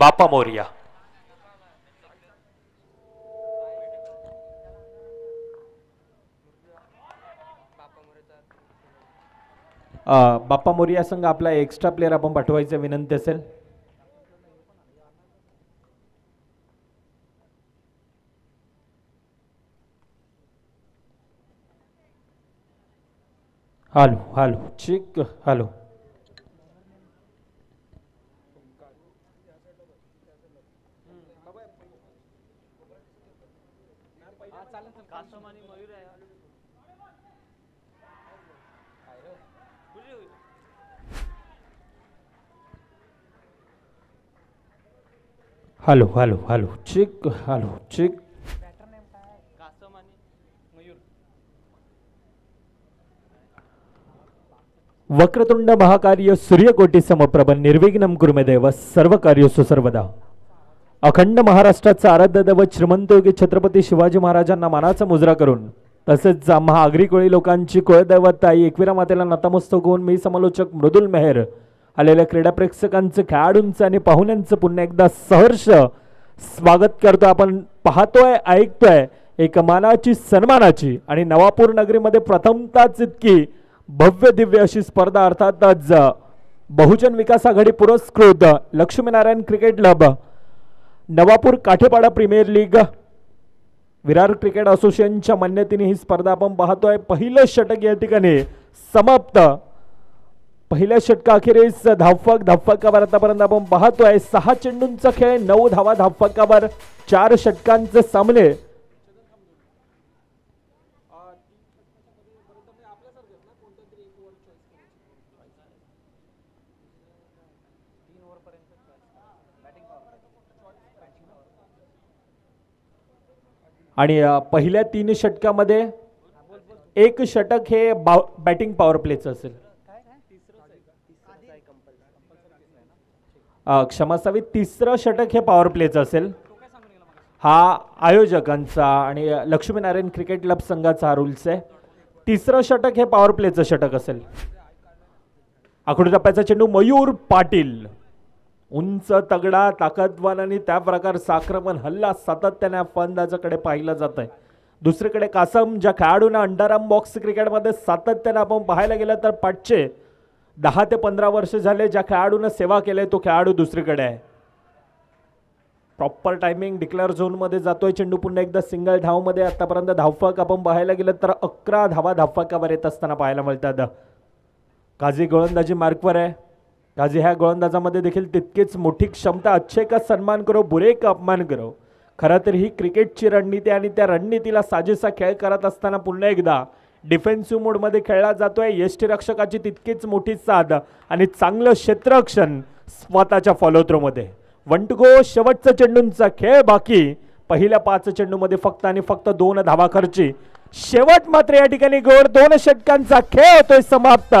बापा मोरिया. बाप्पा मोरिया संघ आपला एक्स्ट्रा प्लेयर आपण पाठवायचं विनंती असेल. हॅलो हॅलो चिक हॅलो. हॅलो हॅलो हॅलो चिक हॅलो चिक. वक्रतुंड महाकार्य सूर्यकोटी समप्रभ निर्विघ्नं कुरु मे देव सर्व कार्येषु सर्वदा. अखंड महाराष्ट्राचा आराध्य दैवत श्रीमंत योगी छत्रपती शिवाजी महाराजांना मानाचा मुजरा करून तसेच महाआगरी कोळी लोकांची कुळदैवत आई एकविरा मातेला नतमस्तक होऊन मी समालोचक मृदुल मेहर आलेल्या क्रीडा प्रेक्षकांचं खेळाडूंचं आणि पाहुण्यांचं पुन्हा एकदा सहर्ष स्वागत करतो. आपण पाहतोय ऐकतोय एक मानाची सन्मानाची आणि नवापूर नगरीमध्ये प्रथमताच इतकी भव्य दिव्य अशी स्पर्धा अर्थातच बहुजन विकास आघाडी पुरस्कृत Laxminarayan cricket club Navapur Kathepada premier league Virar cricket असोसिएशनच्या मान्यतेने ही स्पर्धा आपण पाहतोय. पहिलं षटक या ठिकाणी समाप्त. पहिल्या षटकाखेरीस धावफलकावर आतापर्यंत आपण पाहतोय 6 चेंडूंचा खेळ 9 धावा धावफलकावर 4 षटकांचे सामने. आणि पहिल्या 3 षटकामध्ये एक षटक हे बॅटिंग पॉवर प्लेचं असेल. क्षमा असावी, तिसरं षटक हे पॉवर प्लेचं असेल. हा आयोजकांचा आणि लक्ष्मीनारायण क्रिकेट क्लब संघाचा हा रूल्स आहे. तिसरं षटक हे पॉवर प्लेचं षटक असेल. आखडू टप्प्याचा चेंडू मयूर पाटील उंच तगडा ताकदवान आणि त्या प्रकारचा आक्रमण हल्ला सातत्याने फलंदाजाकडे पाहिला जात आहे. दुसरीकडे कासम ज्या खेळाडूंना अंडरआर्म बॉक्स क्रिकेटमध्ये सातत्याने आपण पाहायला गेलं तर पाठचे 10 ते 15 वर्ष झाले ज्या खेळाडूने सेवा केली तो खेळाडू दुसरीकडे आहे. प्रॉपर टायमिंग डिक्लेअर झोनमध्ये जातोय चेंडू. पुन्हा एकदा सिंगल धावमध्ये आतापर्यंत धावफलक आपण पाहायला गेलं तर 11 धावा धावफलकावर येत असताना पाहायला मिळतात. काझी गोलंदाजी मार्कवर आहे. काझी ह्या गोलंदाजामध्ये देखील तितकीच मोठी क्षमता. अच्छे का सन्मान करो बुरे का अपमान करो. खरं तर ही क्रिकेटची रणनीती आणि त्या रणनीतीला साजेसा खेळ करत असताना पुन्हा एकदा डिफेन्सिव्ह मोडमध्ये खेळला जातोय. यष्टीरक्षकाची तितकीच मोठी साध आणि चांगलं क्षेत्ररक्षण स्वतःच्या फॉलोथ्रोमध्ये. 1 टू गो. शेवटचा चेंडूंचा खेळ बाकी. पहिल्या 5 चेंडूमध्ये फक्त आणि फक्त 2 धावा खर्ची. शेवट मात्र या ठिकाणी गोड 2 षटकांचा खेळ होतोय समाप्त.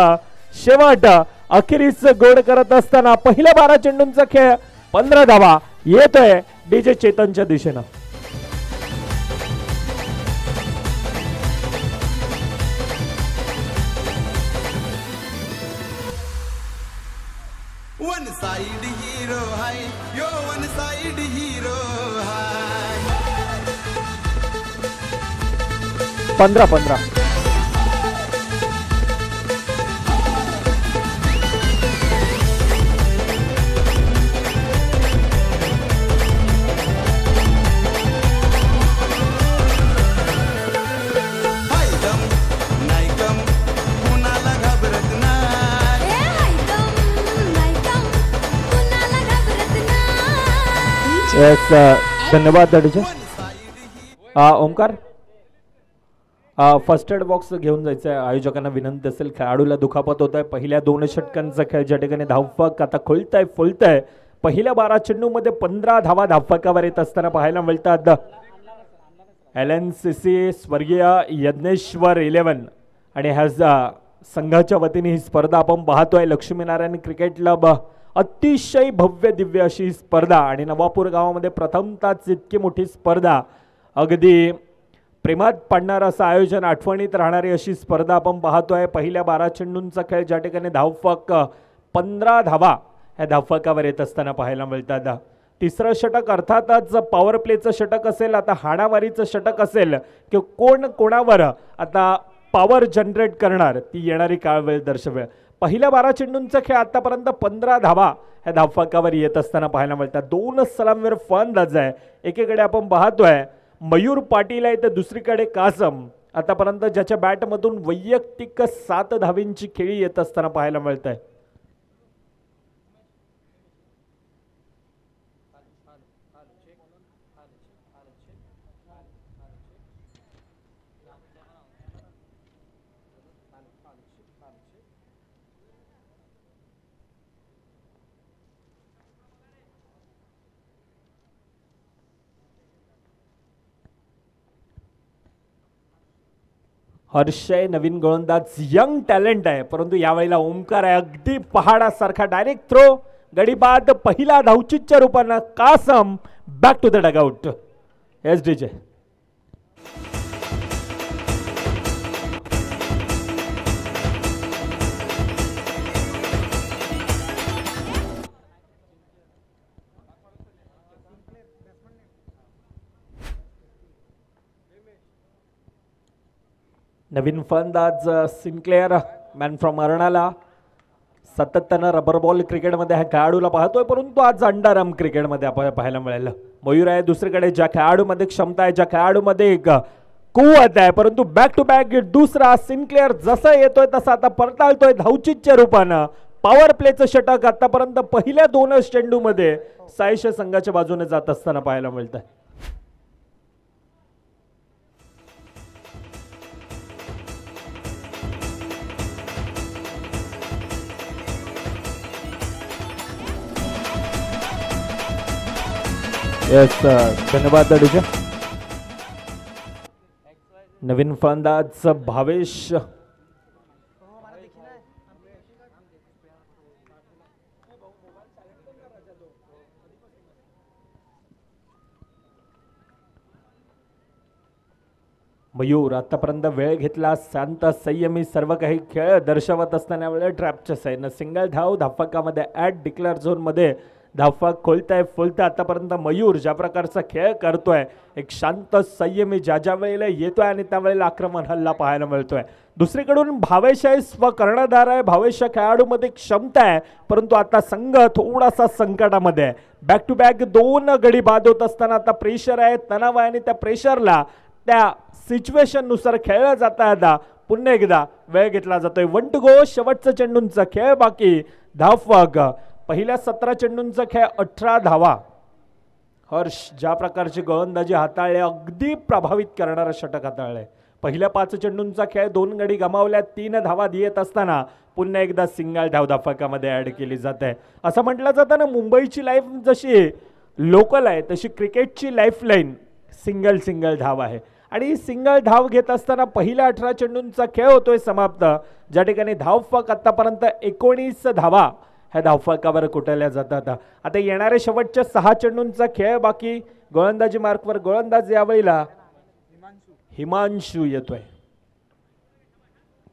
शेवट अखेरीस गोड करत असताना पहिल्या 12 चेंडूंचा खेळ 15 धावा येतोय डीजे चेतनच्या दिशेनं. वन साइड हीरो हाय यो वन साइड हीरो हाय. 15-15. धन्यवाद DJ. Omkar first aid box घेऊन जायचं आहे. आयोजकांना विनंती असेल. खेळाडूला दुखापत होत आहे. पहिल्या 2 षटकांचा खेळ ज्या ठिकाणी धावफलक आता खुलतंय फुलतंय. पहिल्या 12 चेंडूमध्ये 15 धावा धावफलकावर येत असताना पाहायला मिळतात. LNCC स्वर्गीय यज्ञेश्वर 11 आणि ह्या संघाच्या वतीने ही स्पर्धा आपण पाहतोय. लक्ष्मीनारायण क्रिकेट क्लब अतिशय भव्य दिव्य अशी स्पर्धा आणि नवापूर गावामध्ये प्रथमताच इतकी मोठी स्पर्धा. अगदी प्रेमात पडणारं असं आयोजन, आठवणीत राहणारी अशी स्पर्धा आपण पाहतोय. पहिल्या 12 चेंडूंचा खेळ ज्या ठिकाणी धावफलक 15 धावा ह्या धावफलकावर येत असताना पाहायला मिळतात. तिसरं षटक अर्थातच पॉवर प्लेचं षटक असेल, आता हाणामारीचं षटक असेल की कोण कोणावर आता पॉवर जनरेट करणार ती येणारी काळ वेळ दर्शवेल. पहिल्या 12 चेंडूंचा खेळ आतापर्यंत 15 धावा ह्या धावफलकावर येत असताना पाहायला मिळतात. 2 सलामीवर फलंदाज आहे. एकीकडे आपण पाहतोय मयूर पाटील आहे तर दुसरीकडे कासम आतापर्यंत ज्याच्या बॅटमधून वैयक्तिक 7 धावींची खेळी येत असताना पाहायला मिळत आहे. हर्षय नवीन गोलंदाज यंग टॅलेंट आहे, परंतु यावेळेला ओमकार आहे अगदी पहाडासारखा डायरेक्ट थ्रो गडीबाद पहिला धावचीच्या रूपानं Qasim back to the dugout. SDJ नवीन फलंदाज सिन्क्लेअर मॅन फ्रॉम अर्नाला. सातत्यानं रबर बॉल क्रिकेटमध्ये ह्या खेळाडूला पाहतोय, परंतु आज अंडरआर्म क्रिकेटमध्ये आपल्याला पाहायला मिळेल. मयूर आहे दुसरीकडे, ज्या खेळाडूमध्ये क्षमता आहे, ज्या खेळाडूमध्ये एक कुवत आहे, परंतु बॅक टू बॅक दुसरा सिन्क्लेअर जसा येतोय तसा आता परताळतोय धावचीच्या रूपानं. पॉवर प्लेचं षटक आतापर्यंत पहिल्या 2 चेंडूमध्ये सायश संघाच्या बाजूने जात असताना पाहायला मिळत आहे. धन्यवाद डीजे. नवीन फलंदाज भावेश मयूर आतापर्यंत वेळ घेतला, शांत संयमी सर्व काही खेळ दर्शवत असताना वेळेला ट्रॅपच्या साईडनं सिंगल धाव धावफलकामध्ये ॲट डिक्लेअर झोनमध्ये धावफलक खोलताय फुलता. आतापर्यंत मयूर ज्या प्रकारचा खेळ करतोय, एक शांत संयमी ज्या वेळेला येतोय आणि त्यावेळेला आक्रमण हल्ला पाहायला मिळतोय. दुसरीकडून भावेश आहे स्वकर्णधार आहे, भावेश खेळाडूमध्ये क्षमता आहे, परंतु आता संघ थोडासा संकटामध्ये आहे. बॅक टू बॅक 2 गडी बाद होत असताना आता प्रेशर आहे, तणाव आहे आणि त्या प्रेशरला त्या सिच्युएशन नुसार खेळला जाता आता पुन्हा एकदा वेळ घेतला जातोय. 1 टू गो. शेवटचा चेंडूंचा खेळ बाकी. धावफलक पहिल्या 17 चेंडूंचा खेळ 18 धावा. हर्ष ज्या प्रकारची गोलंदाजी हाताळले, अगदी प्रभावित करणारं षटक हाताळले. पहिल्या 5 चेंडूंचा खेळ 2 गडी गमावल्या, 3 धावा देत असताना पुन्हा एकदा सिंगल धाव धावफलकामध्ये ऍड केली जाते. असं म्हटलं जातं ना, मुंबईची लाईफ जशी लोकल आहे तशी क्रिकेटची लाईफलाईन सिंगल धाव आहे. आणि सिंगल धाव घेत असताना पहिल्या 18 चेंडूंचा खेळ होतोय समाप्त, ज्या ठिकाणी धावफलक आतापर्यंत 19 धावा ह्या धावफलकावर कुठल्या जातात. आता येणारे शेवटच्या 6 चेंडूंचा खेळ बाकी. गोलंदाजी मार्कवर गोलंदाज यावेळेला हिमांशू येतोय.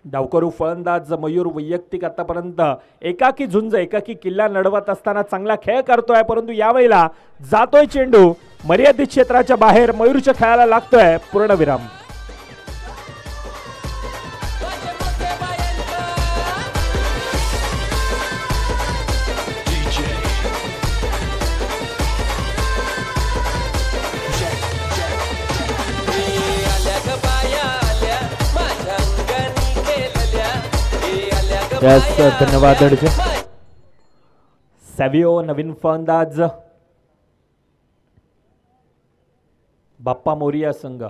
डावकरू फलंदाज मयूर वैयक्तिक आतापर्यंत एकाकी झुंज एकाकी किल्ला लढवत असताना चांगला खेळ करतोय, परंतु यावेळेला जातोय चेंडू मर्यादित क्षेत्राच्या बाहेर. मयूरच्या खेळाला लागतोय पूर्णविराम. धन्यवाद. सॅव्हिओ नवीन फलंदाज. बाप्पा मोरिया संघ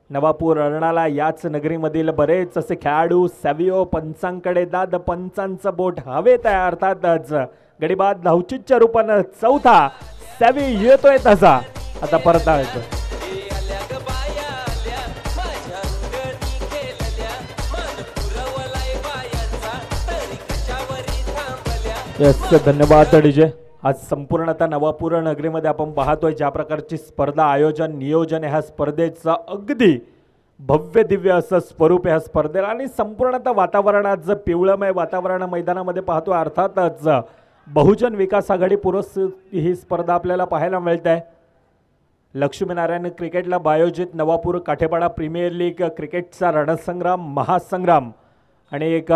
नवापूर अर्नाला याच नगरीमधील बरेच असे खेळाडू. सॅव्हिओ पंचांकडे दाद, पंचांचं बोट हवेत आहे. अर्थातच गडीबाद धावचीच्या रूपानं 4था सॅव्ही येतोय तसा आता परताळतोय. धन्यवाद डीजे. आज संपूर्णतः नवापूर नगरीमध्ये आपण पाहतोय ज्या प्रकारची स्पर्धा आयोजन नियोजन ह्या स्पर्धेचं अगदी भव्य दिव्य असं स्वरूप ह्या स्पर्धेला. आणि संपूर्णतः वातावरणात जर पिवळमय वातावरण मैदानामध्ये पाहतो, अर्थातच बहुजन विकास आघाडी पुरस्कृत ही स्पर्धा आपल्याला पाहायला मिळत आहे. लक्ष्मीनारायण क्रिकेट क्लब आयोजित नवापूर काठेपाडा प्रीमियर लीग क्रिकेटचा रणसंग्राम महासंग्राम आणि एक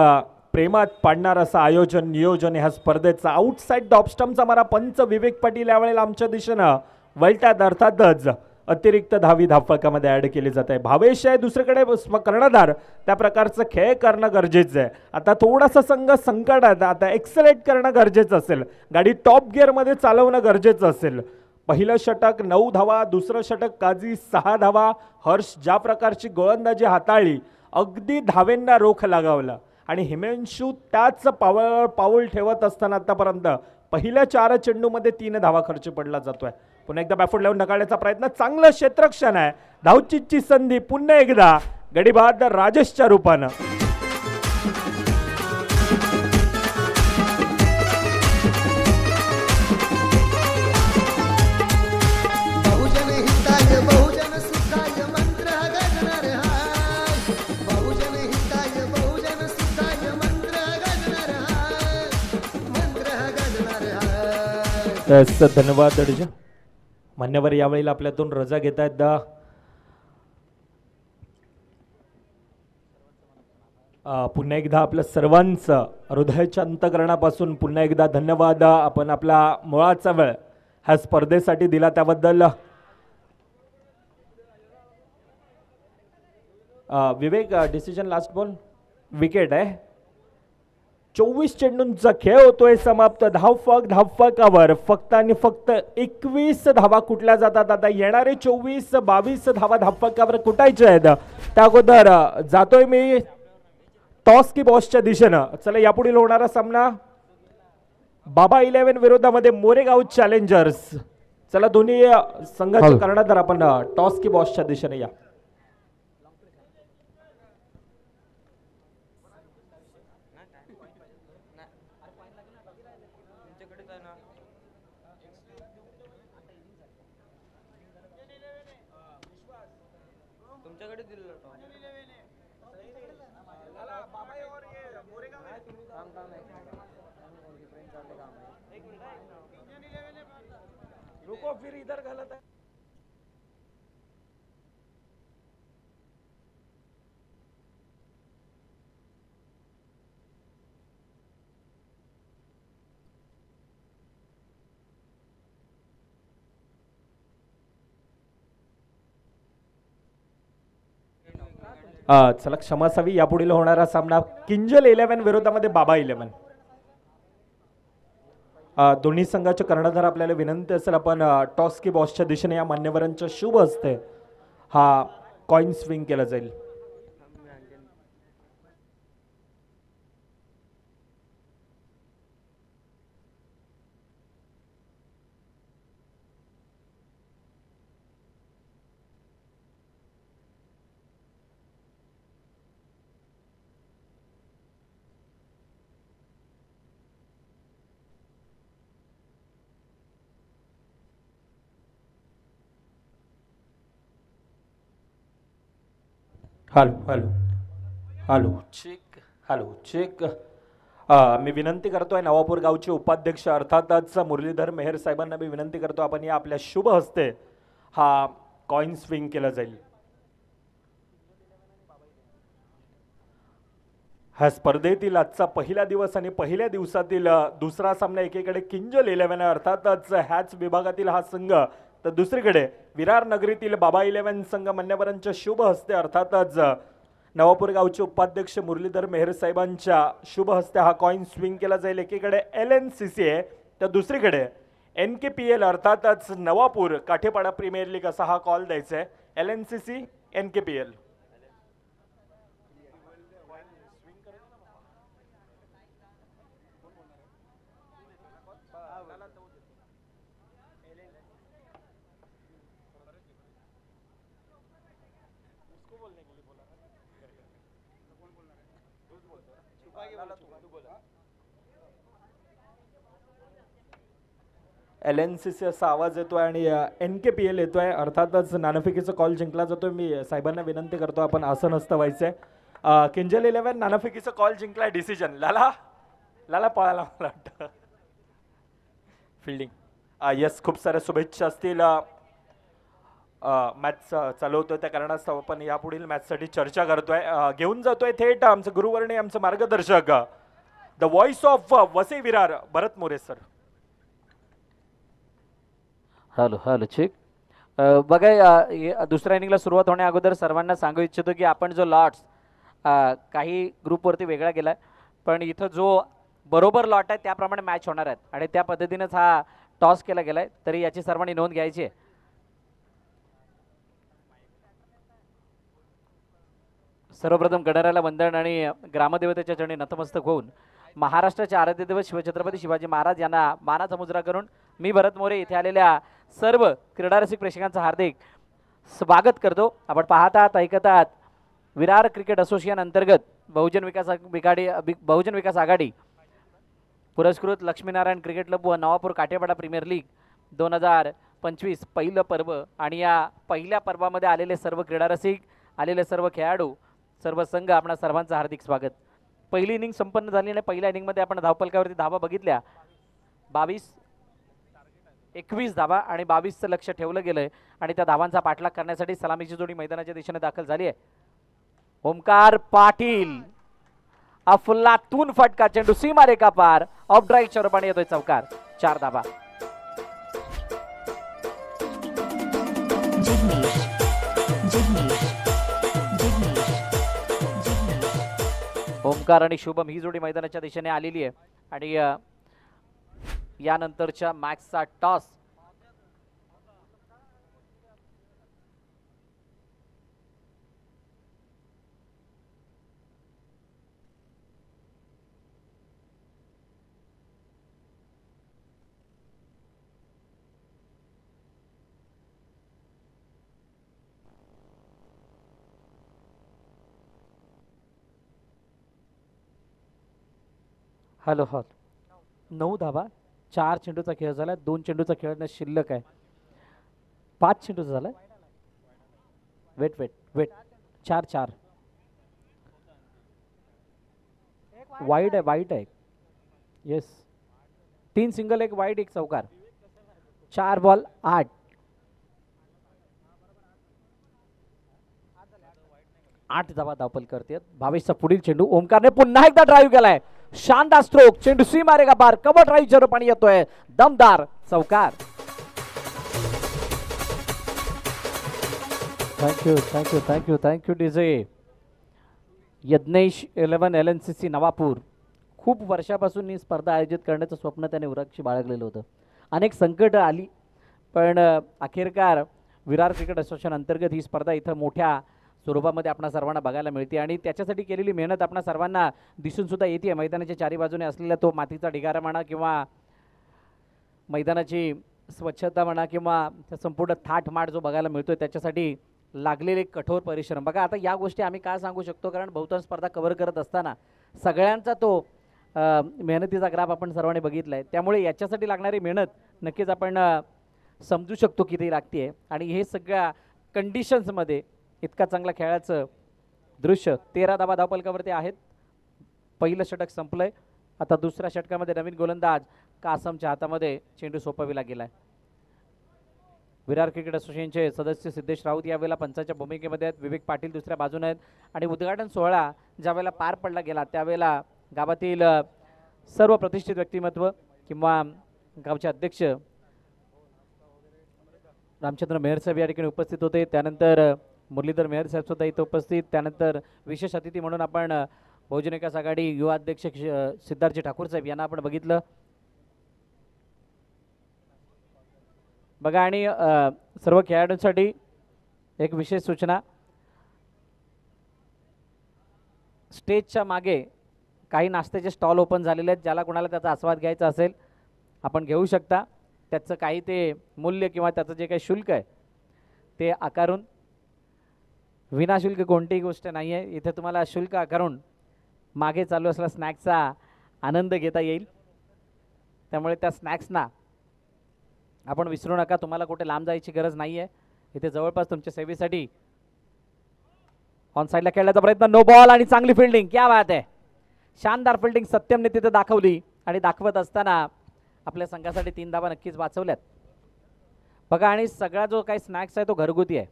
प्रेमात पाडणार असं आयोजन नियोजन ह्या स्पर्धेचं. आउटसाइड द ऑफस्टम्पचा मारा पंच विवेक पाटील यावेळेला आमच्या दिशेनं वळत्यात, अर्थातच अतिरिक्त धावी धावफलकामध्ये ॲड केली जात आहे. भावेश आहे दुसरीकडे कर्णधार, त्या प्रकारचं खेळ करणं गरजेचं आहे. आता थोडासा संघ संकटात, आता एक्सलेट करणं गरजेचं असेल, गाडी टॉप गिअरमध्ये चालवणं गरजेचं असेल. पहिलं षटक 9 धावा, दुसरं षटक काजी 6 धावा. हर्ष ज्या प्रकारची गोलंदाजी हाताळली, अगदी धावेंना रोख लागावला आणि हिमांशू त्याच पाऊल ठेवत असताना आतापर्यंत पहिल्या 4 चेंडूमध्ये 3 धावा खर्च पडला जातोय. पुन्हा एकदा बॅफूट लावून ढकलण्याचा प्रयत्न, चांगलं क्षेत्रक्षण आहे, धावचीची संधी पुन्हा एकदा गडीबाद राजेशच्या रूपानं. धन्यवाद दडजा. मान्यवर यावेळेला आपल्यातून रजा घेत आहेत. पुन्हा एकदा आपल्या सर्वांचं हृदयाच्या अंतकरणापासून पुन्हा एकदा धन्यवाद. आपण आपला मुळाचा वेळ ह्या स्पर्धेसाठी दिला त्याबद्दल. विवेक, डिसिजन लास्ट बॉल विकेट आहे. 24 चेंडूंचा खेळ होतोय समाप्त. धावफलकावर फक्त आणि फक्त 21 धावा कुठल्या जातात. आता येणारे 24-22 धावा धावफलकावर कुटायचे आहेत. त्या अगोदर जातोय मी टॉस की बॉसच्या दिशेनं. चला, यापुढील होणारा सामना बाबा 11 विरोधामध्ये मोरेगाव चॅलेंजर्स. चला, दोन्ही संघाचे कर्णधार आपण टॉस की बॉसच्या दिशेने या. रुको, फिर इधर गलत है. चला, क्षमा असावी. यापुढील होणारा सामना किंजल 11 विरोधामध्ये बाबा 11. दोन्ही संघाचे कर्णधार आपल्याला विनंती असेल आपण टॉस की बॉसच्या दिशेने या मान्यवरांच्या शुभ हस्ते हा कॉइन स्विंग केला जाईल. Hello hello hello check, hello check. मी विनंती करतोय नवापूर गावचे उपाध्यक्ष अर्थातच मुरलीधर मेहर साहेबांना मी विनंती करतो आपण या आपल्या शुभ हस्ते हा कॉइन स्विंग केला जाईल. ह्या स्पर्धेतील आजचा पहिला दिवस आणि पहिल्या दिवसातील दुसरा सामना एकीकडे किंजल 11 अर्थातच ह्याच विभागातील हा संघ, तर दुसरीकडे विरार नगरीतील बाबा 11 संघ मान्यवरांच्या शुभ हस्ते अर्थातच नवापूर गावचे उपाध्यक्ष मुरलीधर मेहर साहेबांच्या शुभ हस्ते हा कॉइन स्विंग केला जाईल. एकीकडे LNCC आहे तर दुसरीकडे NKPL अर्थातच नवापूर काठेपाडा प्रीमियर लीग असा हा कॉल द्यायचा आहे. LNCC NKPL. LNCC असा आवाज येतोय आणि NKPL येतोय. अर्थातच नाणेफेकीचा कॉल जिंकला जातोय. मी साहेबांना विनंती करतो आपण असं नसतं व्हायचंय. किंजल 11 नाणेफेकीचा कॉल जिंकलाय. डिसिजन लाला लाला पळाला मला वाटतं. फिल्डिंग येस, खूप साऱ्या शुभेच्छा असतील. मॅच चालवतोय त्या कारणास्तव आपण यापुढील मॅचसाठी चर्चा करतोय. घेऊन जातोय थेट आमचं गुरुवर्णी, आमचं मार्गदर्शक, the voice of Vasai Virar, Bharat More sir. Hello hello check. बघा दुसऱ्या इनिंगला सुरुवात होण्या अगोदर सर्वांना सांगू इच्छितो की आपण जो लॉट्स काही ग्रुपवरती वेगळा गेला पण इथं जो बरोबर लॉट आहे त्याप्रमाणे मॅच होणार आहेत आणि त्या पद्धतीनेच हा टॉस केला गेलाय, तरी याची सर्वांनी नोंद घ्यायची आहे. सर्वप्रथम गणरायाला वंदन आणि ग्रामदेवतेच्या चरणी नतमस्तक होऊन महाराष्ट्राचे आराध्य दैवत शिवछत्रपती शिवाजी महाराज यांना मानाचा मुजरा करून मी भरत मोरे इथे आलेल्या सर्व क्रीडारसिक प्रेक्षकांचं हार्दिक स्वागत करतो. आपण पाहतात ऐकतात विरार क्रिकेट असोसिएशन अंतर्गत बहुजन विकास आघाडी पुरस्कृत लक्ष्मीनारायण क्रिकेट क्लब व नवापूर काठेवाडा प्रीमियर लीग 2025 पहिलं पर्व आणि या पहिल्या पर्वामध्ये आलेले सर्व क्रीडारसिक, आलेले सर्व खेळाडू, सर्व संघ, आपणा सर्वांचं हार्दिक स्वागत. पहिली इनिंग संपन्न झाली आणि पहिल्या इनिंगमध्ये आपण धावफलकावरती धावा बघितल्या. 21 धावा आणि 22चं लक्ष ठेवलं गेलंय आणि त्या धावांचा पाठलाग करण्यासाठी सलामीची जोडी मैदानाच्या दिशेने दाखल झाली आहे. ओमकार पाटील अफलातून फटका, चेंडू सीमारेखा पार, ऑफ ड्राईव्हच्या रूपाने येतोय चौकार. 4 धावा. ओमकार आणि शुभम ही जोडी मैदानाच्या दिशेने आलेली आहे आणि यानंतरच्या मॅचचा टॉस हॅलो हॉल 9 धावा, 4 चेंडूचा खेळ झाला, 2 चेंडूचा खेळणं शिल्लक आहे. 5 चेंडूचा झालाय. वेट 4 वाईड आहे. येस, 3 सिंगल, 1 वाईड, 1 चौकार. 4 बॉल 8. 8 धावा धावपल करतात. 22चा पुढील चेंडू ओमकारने पुन्हा एकदा ड्राईव्ह केलाय. शानदार स्ट्रोक, चेंडू सी मारेगा बार, कव्हर ड्राईव्हच्या रूपाने येतोय दमदार चौकार. Thank you DJ. Yagnesh 11 LNCC Navapur. खूप वर्षापासून ही स्पर्धा आयोजित करण्याचं स्वप्न त्याने उराक्षी बाळगलेलं होतं. अनेक संकट आली पण अखेरकार विरार क्रिकेट असोसिएशन अंतर्गत ही स्पर्धा इथं मोठ्या स्वरूपामध्ये आपणा सर्वांना बघायला मिळते आणि त्याच्यासाठी केलेली मेहनत आपणा सर्वांना दिसून सुद्धा येते. मैदानाच्या चारी बाजूने असलेला तो मातीचा ढिगारा म्हणा किंवा मैदानाची स्वच्छता म्हणा किंवा संपूर्ण थाटमाट जो बघायला मिळतोय त्याच्यासाठी लागलेले कठोर परिश्रम बघा. आता या गोष्टी आम्ही काय सांगू शकतो, कारण बहुतांश स्पर्धा कव्हर करत असताना सगळ्यांचा तो मेहनतीचा ग्राफ आपण सर्वांनी बघितला आहे. त्यामुळे याच्यासाठी लागणारी मेहनत नक्कीच आपण समजू शकतो किती लागते आणि हे सगळ्या कंडिशन्समध्ये इतका चांगला खेळाचं दृश्य. 13 धावा धावपलकावरती आहेत. पहिलं षटक संपलंय. आता दुसऱ्या षटकामध्ये नवीन गोलंदाज कासमच्या हातामध्ये चेंडू सोपविला गेलाय. विरार क्रिकेट असोसिएशनचे सदस्य सिद्धेश राऊत यावेळेला पंचाच्या भूमिकेमध्ये आहेत. विवेक पाटील दुसऱ्या बाजूने आहेत आणि उद्घाटन सोहळा ज्यावेळेला पार पडला गेला त्यावेळेला गावातील सर्व प्रतिष्ठित व्यक्तिमत्व किंवा गावचे अध्यक्ष रामचंद्र मेहर साहेब या ठिकाणी उपस्थित होते. त्यानंतर मुरलीधर मेहर साहेब सुद्धा इथं उपस्थित. त्यानंतर विशेष अतिथी म्हणून आपण बहुजन विकास आघाडी युवा अध्यक्ष सिद्धार्थजी ठाकूर साहेब यांना आपण बघितलं बघा. आणि सर्व खेळाडूंसाठी एक विशेष सूचना, स्टेजच्या मागे काही नाश्त्याचे स्टॉल ओपन झालेले आहेत. ज्याला कोणाला त्याचा आस्वाद घ्यायचा असेल आपण घेऊ शकता. त्याचं काही ते मूल्य किंवा त्याचं जे काही शुल्क आहे ते आकारून, विनाशुल्क कोणतीही गोष्ट नाही आहे इथे. तुम्हाला शुल्क आकारून मागे चालू असलेला स्नॅक्सचा आनंद घेता येईल. त्यामुळे त्या स्नॅक्सना आपण विसरू नका. तुम्हाला कुठे लांब जायची गरज नाही आहे. इथे जवळपास तुमच्या सेवेसाठी ऑन साईडला खेळण्याचा प्रयत्न. नो बॉल आणि चांगली फिल्डिंग. क्या बात आहे. शानदार फिल्डिंग सत्यमने तिथे दाखवली आणि दाखवत असताना आपल्या संघासाठी 3 धावा नक्कीच वाचवल्यात बघा. आणि सगळा जो काही स्नॅक्स आहे तो घरगुती आहे,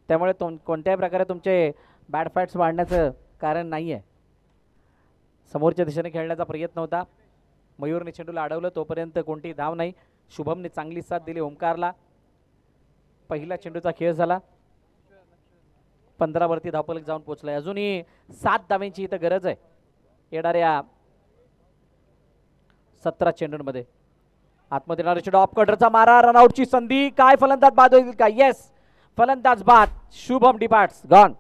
त्यामुळे कोणत्याही प्रकारे तुमचे बॅड फॅट्स वाढण्याचं कारण नाही आहे. समोरच्या दिशेने खेळण्याचा प्रयत्न होता, मयूरने चेंडूला अडवलं, तोपर्यंत कोणतीही धाव नाही. शुभमने चांगली साथ दिली ओमकारला. पहिला चेंडूचा खेळ झाला, 15 वरती धावफलक जाऊन पोहोचलाय. अजूनही 7 धावांची इथं गरज आहे येणाऱ्या 17 चेंडूंमध्ये. आतमध्ये येणारा चेंडू ऑफ कटरचा मारा, रनआउटची संधी. काय फलंदाज बाद होईल का? येस, फलंदाज बाद. Shubham departs gone.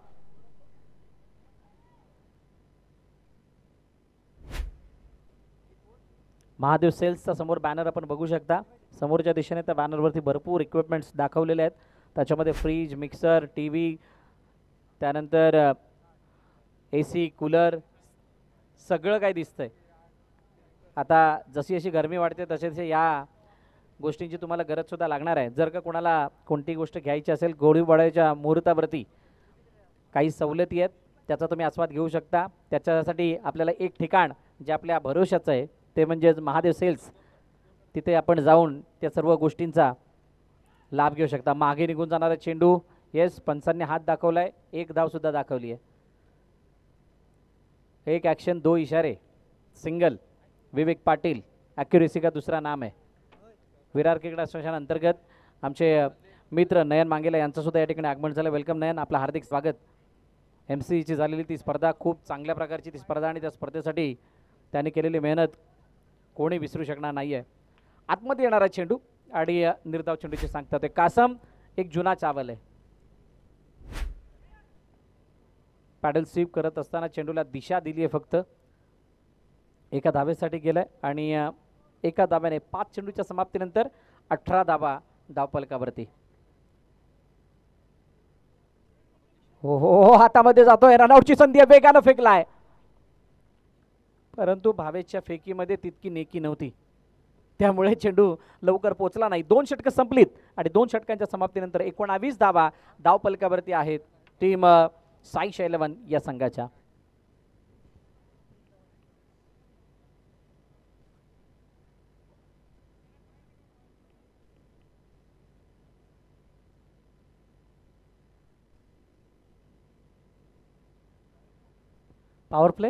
महादेव सेल्सचा समोर बॅनर आपण बघू शकता. समोरच्या दिशेने त्या बॅनरवरती भरपूर इक्विपमेंट्स दाखवलेले आहेत. त्याच्यामध्ये फ्रीज, मिक्सर, टी व्ही, त्यानंतर AC, कूलर, सगळं काही दिसतंय. आता जशी जशी गरमी वाढते तसे तसे या गोष्टींची तुम्हाला गरजसुद्धा लागणार आहे. जर का कोणाला कोणती गोष्ट घ्यायची असेल, गुढीपाडव्याच्या मुहूर्तावरती काही सवलती आहेत, त्याचा तुम्ही आस्वाद घेऊ शकता. त्याच्यासाठी आपल्याला एक ठिकाण जे आपल्या भरोशाचं आहे ते म्हणजेच महादेव सेल्स. तिथे आपण जाऊन त्या सर्व गोष्टींचा लाभ घेऊ शकता. मागे निघून जाणारा चेंडू, येस, पंचांनी हात दाखवलाय, एक धावसुद्धा दाखवली आहे. एक ॲक्शन 2 इशारे, सिंगल. विवेक पाटील ॲक्युरेसी का दूसरा नाम आहे. विरार क्रिकेट असोसिएशन अंतर्गत आमचे मित्र नयन मांगेला यांचंसुद्धा या ठिकाणी आगमन झालं. वेलकम नयन, आपलं हार्दिक स्वागत. MCची झालेली ती स्पर्धा खूप चांगल्या प्रकारची ती स्पर्धा, आणि त्या स्पर्धेसाठी त्यांनी केलेली मेहनत कोणी विसरू शकणार नाही आहे. आतमध्ये येणारा चेंडू आणि निर्धाव चेंडूची सांगतात ते कासम एक जुना चावल आहे. पॅडल स्वीप करत असताना चेंडूला दिशा दिली आहे, फक्त एका धावेसाठी गेलाय. आणि एका धाव्याने 5 चेंडूच्या समाप्तीनंतर 18 धावा धावफलकावरती. हो हो हो, हातामध्ये जातोय, रनआउटची संधी आहे, वेगानं फेकलाय, परंतु भावेशच्या फेकीमध्ये तितकी नेकी नव्हती, त्यामुळे चेंडू लवकर पोचला नाही. 2 षटकं संपलीत आणि 2 षटकांच्या समाप्तीनंतर 19 धावा धावफलकावरती आहेत टीम साई शैलवन या संघाच्या. पॉवर प्ले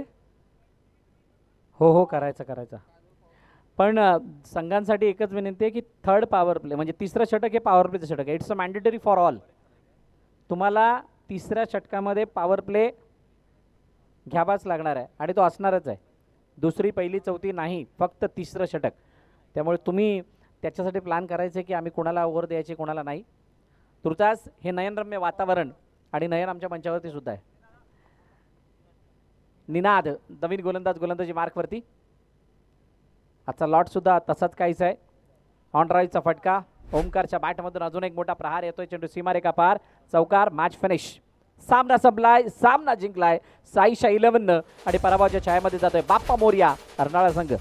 हो हो करायचा, पण संघांसाठी एकच विनंती आहे की थर्ड पॉवर प्ले म्हणजे तिसरं षटक हे पॉवर प्लेचं षटक आहे. It's a mandatory for all. तुम्हाला तिसऱ्या षटकामध्ये पॉवर प्ले घ्यावाच लागणार आहे आणि तो असणारच आहे. दुसरी, पहिली, चौथी नाही, फक्त तिसरं षटक. त्यामुळे तुम्ही त्याच्यासाठी प्लॅन करायचं की आम्ही कोणाला ओव्हर द्यायचे, कोणाला नाही. तुर्तास हे नयनरम्य वातावरण आणि नयन आमच्या मंचावरती सुद्धा आहे. निनाद नवीन गोलंदाजी मार्कवरती. आजचा लॉट सुद्धा तसाच काहीच आहे. ऑन ड्राईव्हचा फटका, ओमकारच्या बॅटमधून अजून एक मोठा प्रहार येतोय. चेंडू सीमारेखा पार, चौकार, मॅच फिनिश. सामना संपलाय, सामना जिंकलाय साई शैलवन आणि पराभवाच्या छायामध्ये जातोय बाप्पा मोरया अर्नाळा संघ.